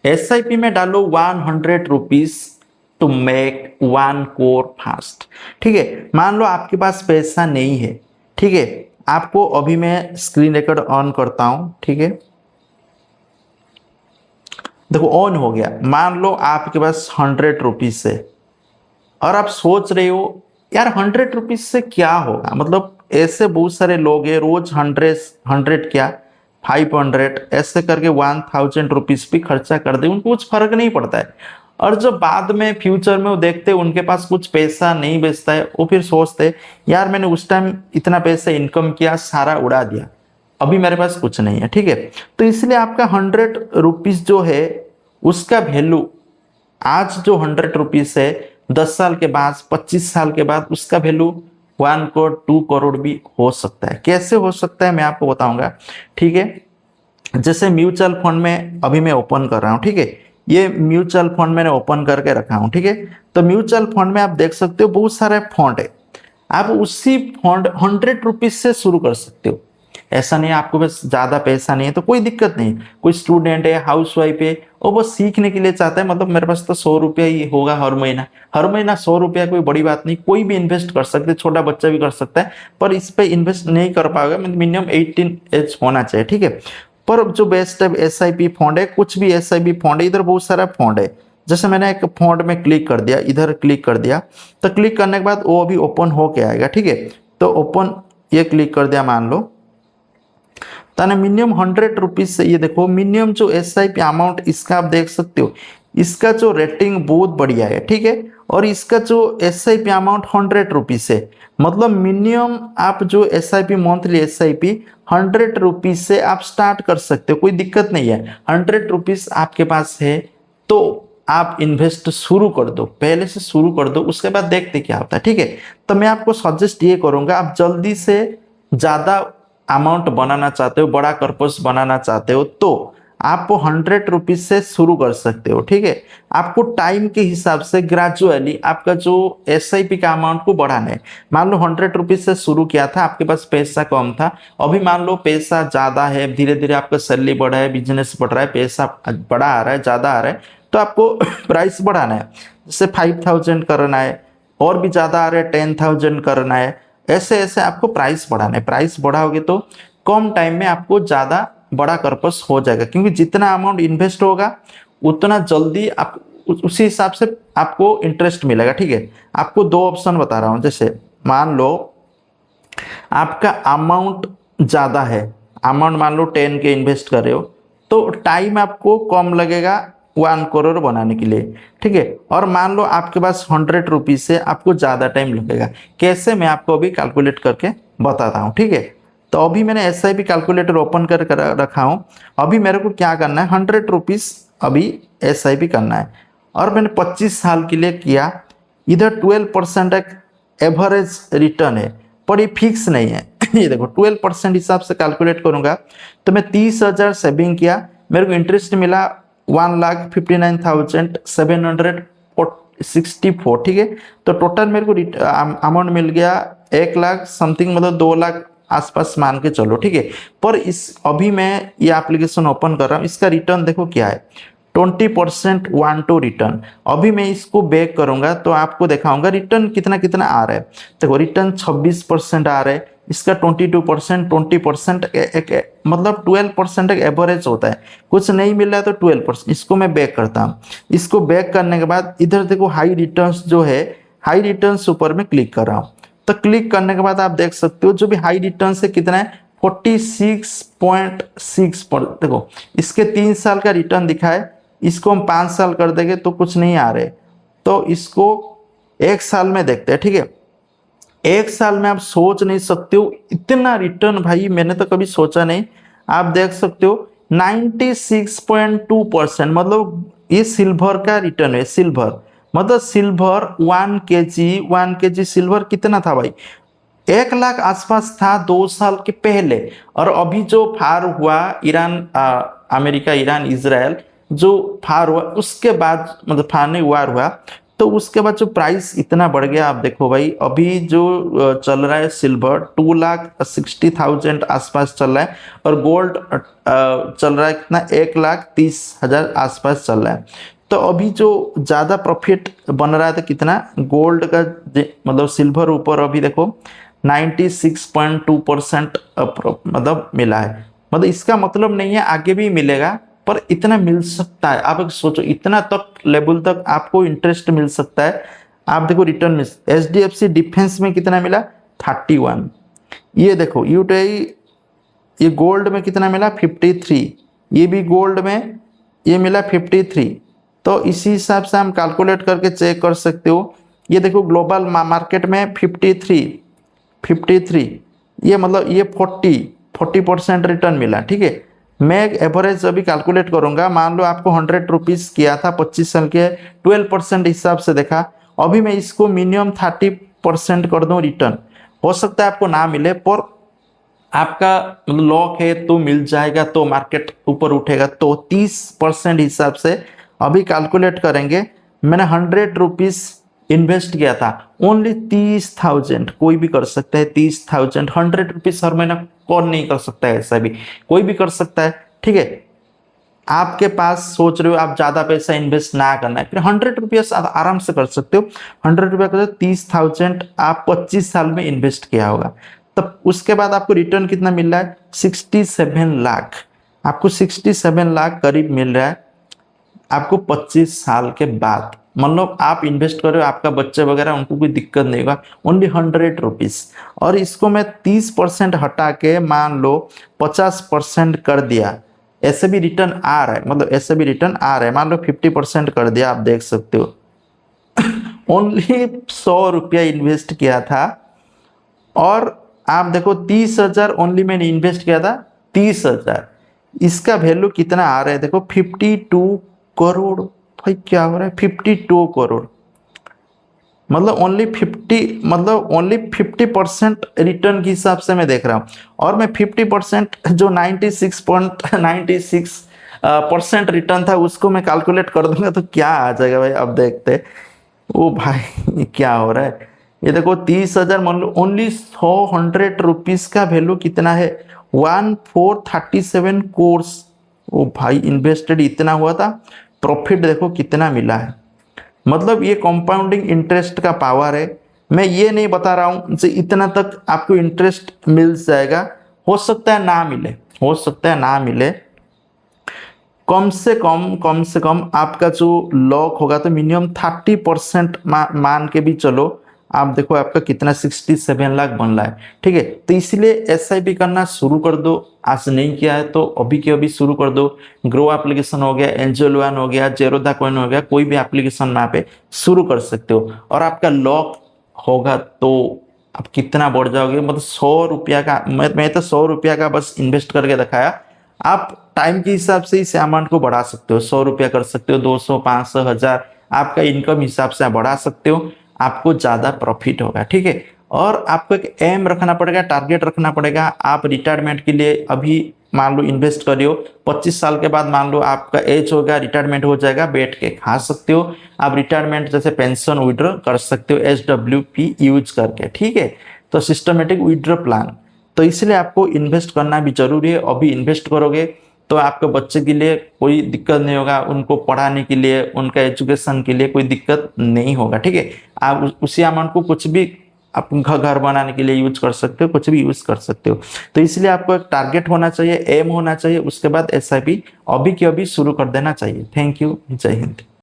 SIP में डालो 100 rupees to make 1 crore fast. ठीक है, मान लो आपके पास पैसा नहीं है, ठीक है, आपको अभी मैं स्क्रीन रिकॉर्ड ऑन करता हूं, ठीक है, देखो ऑन हो गया। मान लो आपके पास 100 रुपीज है और आप सोच रहे हो यार 100 रुपीज से क्या होगा, मतलब ऐसे बहुत सारे लोग हैं रोज 100 क्या 500 ऐसे करके 1000 रुपीज भी खर्चा कर दे, उनको कुछ फर्क नहीं पड़ता है। और जब बाद में फ्यूचर में वो देखते हैं उनके पास कुछ पैसा नहीं बचता है, वो फिर सोचते यार मैंने उस टाइम इतना पैसा इनकम किया, सारा उड़ा दिया, अभी मेरे पास कुछ नहीं है। ठीक है, तो इसलिए आपका 100 रुपीज जो है उसका वैल्यू आज जो 100 रुपीज है 10 साल के बाद 25 साल के बाद उसका वैल्यू 1 करोड़ 2 करोड़ भी हो सकता है। कैसे हो सकता है मैं आपको बताऊंगा। ठीक है, जैसे म्यूचुअल फंड में अभी मैं ओपन कर रहा हूं, ठीक है, ये म्यूचुअल फंड मैंने ओपन करके रखा हूं। ठीक है, तो म्यूचुअल फंड में आप देख सकते हो बहुत सारे फंड है, आप उसी फंड 100 रुपीज से शुरू कर सकते हो। ऐसा नहीं है आपको बस ज्यादा पैसा नहीं है तो कोई दिक्कत नहीं। कोई स्टूडेंट है, हाउसवाइफ है, वो बस सीखने के लिए चाहता है, मतलब मेरे पास तो 100 रुपया ही होगा हर महीना, हर महीना 100 रुपया कोई बड़ी बात नहीं, कोई भी इन्वेस्ट कर सकते, छोटा बच्चा भी कर सकता है, पर इस पे इन्वेस्ट नहीं कर पाएगा, मिनिमम 18 एज होना चाहिए। ठीक है, पर जो बेस्ट है SIP फंड है, कुछ भी SIP फंड है, इधर बहुत सारा फंड है। जैसे मैंने एक फंड में क्लिक कर दिया, इधर क्लिक कर दिया, तो क्लिक करने के बाद वो अभी ओपन होके आएगा। ठीक है, तो ओपन ये क्लिक कर दिया मान लो, तो मिनिमम 100 रुपीज से ये देखो मिनिमम जो SIP अमाउंट इसका आप देख सकते हो, इसका जो रेटिंग बहुत बढ़िया है। ठीक है, और इसका जो SIP अमाउंट 100 रुपीज है, मतलब मिनिमम आप जो SIP मंथली SIP 100 रुपीज से आप स्टार्ट कर सकते हो, कोई दिक्कत नहीं है। 100 रुपीज आपके पास है तो आप इन्वेस्ट शुरू कर दो, पहले से शुरू कर दो, उसके बाद देखते क्या होता है। ठीक है, तो मैं आपको सजेस्ट ये करूंगा, आप जल्दी से ज्यादा अमाउंट बनाना चाहते हो, बड़ा कर्पस बनाना चाहते हो, तो आप 100 रुपीज से शुरू कर सकते हो। ठीक है, आपको टाइम के हिसाब से ग्रेजुअली आपका जो SIP का अमाउंट को बढ़ाना है। मान लो 100 रुपीज से शुरू किया था, आपके पास पैसा कम था, अभी मान लो पैसा ज्यादा है, धीरे धीरे आपका सैलरी बढ़ा है, बिजनेस बढ़ रहा है, पैसा बड़ा आ रहा है, ज्यादा आ रहा है, तो आपको प्राइस बढ़ाना है। जैसे 5000 करना है, और भी ज्यादा आ रहा है 10,000 करना है, ऐसे ऐसे आपको प्राइस बढ़ाना है। प्राइस बढ़ाओगे तो कम टाइम में आपको ज्यादा बड़ा कर्पस हो जाएगा, क्योंकि जितना अमाउंट इन्वेस्ट होगा उतना जल्दी आप उसी हिसाब से आपको इंटरेस्ट मिलेगा। ठीक है, आपको दो ऑप्शन बता रहा हूं, जैसे मान लो आपका अमाउंट ज्यादा है, अमाउंट मान लो 10 के इन्वेस्ट कर रहे हो, तो टाइम आपको कम लगेगा 1 करोड़ बनाने के लिए। ठीक है, और मान लो आपके पास 100 रुपीज से आपको ज्यादा टाइम लगेगा। कैसे, मैं आपको अभी कैलकुलेट करके बताता हूँ। ठीक है, तो अभी मैंने SIP कैलकुलेटर ओपन कर रखा हूँ। अभी मेरे को क्या करना है, 100 रुपीज अभी SIP करना है, और मैंने 25 साल के लिए किया। इधर 12% एक एवरेज रिटर्न है, पर ये फिक्स नहीं है। ये देखो 12% हिसाब से कैलकुलेट करूंगा, तो मैं 30,000 सेविंग किया, मेरे को इंटरेस्ट मिला 1,59,764। ठीक है, तो टोटल मेरे को अमाउंट मिल गया 1 लाख समथिंग, मतलब 2 लाख आसपास मान के चलो। ठीक है, पर इस अभी मैं ये एप्लीकेशन ओपन कर रहा हूँ, इसका रिटर्न देखो क्या है, 20% 1 टू रिटर्न। अभी मैं इसको बैक करूंगा तो आपको दिखाऊंगा रिटर्न कितना कितना आ रहा है। देखो रिटर्न 26% आ रहा है, इसका 22%, 20% एक मतलब 12% एक एवरेज होता है। कुछ नहीं मिल रहा है तो 12%। इसको मैं बैक करता हूँ, इसको बैक करने के बाद इधर देखो हाई रिटर्न्स जो है, हाई रिटर्न्स ऊपर में क्लिक कर रहा हूँ, तो क्लिक करने के बाद आप देख सकते हो जो भी हाई रिटर्न से कितना है 46.6 पर। देखो इसके 3 साल का रिटर्न दिखा है, इसको हम 5 साल कर देंगे तो कुछ नहीं आ रहे, तो इसको 1 साल में देखते हैं। ठीक है, 1 साल में आप सोच नहीं सकते हो इतना रिटर्न, भाई मैंने तो कभी सोचा नहीं। आप देख सकते हो 96.2%, मतलब ये सिल्वर का रिटर्न है। सिल्वर मतलब सिल्वर 1 kg सिल्वर कितना था भाई, 1 लाख आसपास था 2 साल के पहले। और अभी जो फार हुआ ईरान अमेरिका ईरान इजराइल जो फार हुआ उसके बाद, मतलब फार नहीं वार हुआ, तो उसके बाद जो प्राइस इतना बढ़ गया, आप देखो भाई अभी जो चल रहा है सिल्वर 2,60,000 आसपास चल रहा है, और गोल्ड चल रहा है कितना 1,30,000 आसपास चल रहा है। तो अभी जो ज़्यादा प्रॉफिट बन रहा है तो कितना गोल्ड का मतलब सिल्वर ऊपर अभी देखो 96.2% मतलब मिला है। मतलब इसका मतलब नहीं है आगे भी मिलेगा, पर इतना मिल सकता है। आप एक सोचो इतना तक लेवल तक आपको इंटरेस्ट मिल सकता है। आप देखो रिटर्न में HDFC डिफेंस में कितना मिला 31, ये देखो यूटीआई ये गोल्ड में कितना मिला 53, ये भी गोल्ड में ये मिला 53। तो इसी हिसाब से हम कैलकुलेट करके चेक कर सकते हो। ये देखो ग्लोबल मार्केट में 53, ये मतलब ये 40% रिटर्न मिला। ठीक है, मैं एक एवरेज अभी कैलकुलेट करूंगा। मान लो आपको 100 रुपीज़ किया था 25 साल के, 12% हिसाब से देखा। अभी मैं इसको मिनिमम 30% कर दूं रिटर्न, हो सकता है आपको ना मिले, पर आपका मतलब लॉक है तो मिल जाएगा, तो मार्केट ऊपर उठेगा। तो 30% हिसाब से अभी कैलकुलेट करेंगे। मैंने 100 रुपीज़ इन्वेस्ट किया था, ओनली 30,000, कोई भी कर सकता है 30,000। 100 रुपीज़ हर महीना कौन नहीं कर सकता है, ऐसा भी कोई भी कर सकता है। ठीक है, आपके पास सोच रहे हो आप ज़्यादा पैसा इन्वेस्ट ना करना है, फिर 100 रुपीज़ आप आराम से कर सकते हो। 100 रुपया कर 30,000 आप 25 साल में इन्वेस्ट किया होगा, तब उसके बाद आपको रिटर्न कितना मिल रहा है 67 लाख। आपको 67 लाख करीब मिल रहा है आपको 25 साल के बाद। मतलब आप इन्वेस्ट कर रहे हो, आपका बच्चे वगैरह उनको कोई दिक्कत नहीं होगा। ओनली 100 रुपीज़, और इसको मैं 30% हटा के मान लो 50% कर दिया, ऐसे भी रिटर्न आ रहा है। मतलब ऐसे भी रिटर्न आ रहा है, मान लो 50% कर दिया, आप देख सकते हो। ओनली 100 रुपया इन्वेस्ट किया था, और आप देखो 30,000 ओनली मैंने इन्वेस्ट किया था, 30,000 इसका वैल्यू कितना आ रहा है देखो 52 करोड़। भाई क्या हो रहा है 52 करोड़, मतलब ओनली 50% रिटर्न के हिसाब से मैं देख रहा हूँ। और मैं 50% जो 96.96% रिटर्न था उसको मैं कैलकुलेट कर दूंगा तो क्या आ जाएगा भाई, अब देखते। ओ भाई ये क्या हो रहा है, ये देखो 30,000 मान लो ओनली 100 रुपीज़ का वैल्यू कितना है 1437 कोर्स। ओ भाई इन्वेस्टेड इतना हुआ था, प्रॉफिट देखो कितना मिला है। मतलब ये कंपाउंडिंग इंटरेस्ट का पावर है। मैं ये नहीं बता रहा हूँ कि इतना तक आपको इंटरेस्ट मिल जाएगा, हो सकता है ना मिले, हो सकता है ना मिले। कम से कम आपका जो लॉक होगा तो मिनिमम 30% मान के भी चलो। आप देखो आपका कितना 67 लाख बन रहा है। ठीक है, तो इसलिए SIP करना शुरू कर दो। आज नहीं किया है तो अभी के अभी शुरू कर दो। ग्रो एप्लीकेशन हो गया, एंजल वन हो गया, जेरोधा कॉइन हो गया, कोई भी एप्लीकेशन में आप शुरू कर सकते हो। और आपका लॉक होगा तो आप कितना बढ़ जाओगे। मतलब 100 रुपया का, मैं तो 100 रुपया का बस इन्वेस्ट करके दिखाया। आप टाइम के हिसाब से इस अमाउंट को बढ़ा सकते हो, 100 रुपया कर सकते हो, 200, 500, 1000, आपका इनकम हिसाब से आप बढ़ा सकते हो, आपको ज़्यादा प्रॉफिट होगा। ठीक है, और आपको एक एम रखना पड़ेगा, टारगेट रखना पड़ेगा। आप रिटायरमेंट के लिए अभी मान लो इन्वेस्ट कर रहे हो, 25 साल के बाद मान लो आपका एज होगा, रिटायरमेंट हो जाएगा, बैठ के खा सकते हो। आप रिटायरमेंट जैसे पेंशन विड्रॉ कर सकते हो SWP यूज करके। ठीक है, तो सिस्टमेटिक विड्रॉ प्लान, तो इसलिए आपको इन्वेस्ट करना भी जरूरी है। अभी इन्वेस्ट करोगे तो आपके बच्चे के लिए कोई दिक्कत नहीं होगा, उनको पढ़ाने के लिए, उनका एजुकेशन के लिए कोई दिक्कत नहीं होगा। ठीक है, आप उसी अमाउंट को कुछ भी आप घर बनाने के लिए यूज कर सकते हो, कुछ भी यूज कर सकते हो। तो इसलिए आपको एक टारगेट होना चाहिए, एम होना चाहिए, उसके बाद SIP अभी के अभी शुरू कर देना चाहिए। थैंक यू, जय हिंद।